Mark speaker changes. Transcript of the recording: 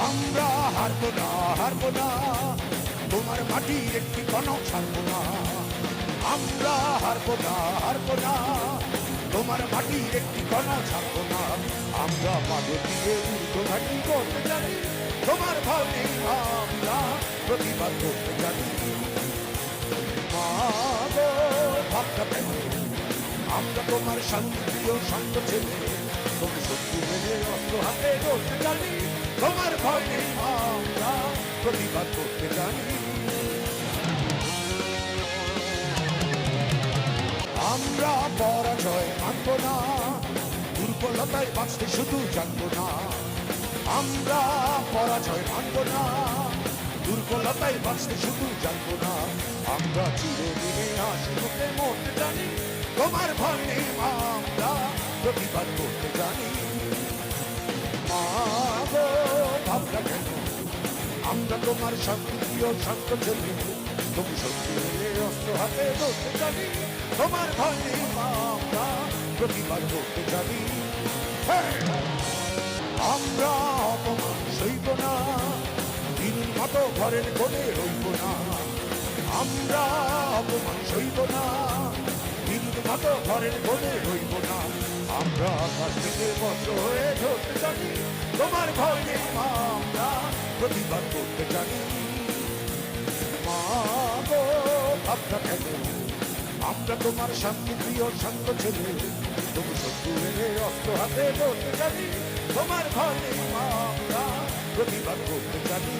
Speaker 1: আমরা হারবো না, হারবো না, তোমার মাটির একটি কণক ছাড়বো না। আমরা হারবো না, হারবো না, তোমার মাটির একটি কণা ছাড়বো না। আমরা মাঠে দিয়ে উর্ধ্বঘাটি করতে জানি, তোমার ভয় নেই, আমরা প্রতিবাদ করতে জানি। মা গো ভাবটা কেন, আমরা তোমার শান্তিপ্রিয় শান্ত ছেলে, তুমি শত্রু মেনে অস্ত্র হাতে করতে জানি, তোমার ভয় নেই, আমরা প্রতিবাদ করতে জানি। আমরা পরাজয় মানব না, দুর্বলতায় বাঁচতে শুধু জানবো না। আমরা পরাজয় মানব না, দুর্বলতায় বাঁচতে শুধু জানবো না। আমরা চিরদিনে হাসিমুখে মরতে জানি, তোমার ভয় নেই, আমরা প্রতিবাদ করতে জানি। মা গো ভাবনা কেন, আমরা তোমার শান্তিপ্রিয় শান্ত ছেলে, তুমি শত্রু অস্ত্র হাতে ধরতে জানি, তোমার ভয় নেই, আমরা প্রতিবাদ করতে জানি। আমরা অপমান সইব না, দিনের মতো ঘরের কোণে রইব না। আমরা অপমান সইব না, দিনের মতো ঘরের কোণে রইব না। আমরা আকাশ থেকে বজ্র হয়ে ধরতে জানি, তোমার ভয় নেই, আমরা প্রতিবাদ করতে জানি। মা গো ভাবনা কেন, আমরা তোমার শান্তিপ্রিয় শান্ত ছেলে, তুমি শত্রু এলে অস্ত্র হাতে ধরতে জানি, তোমার ভয় নেই, আমরা প্রতিবাদ করতে জানি।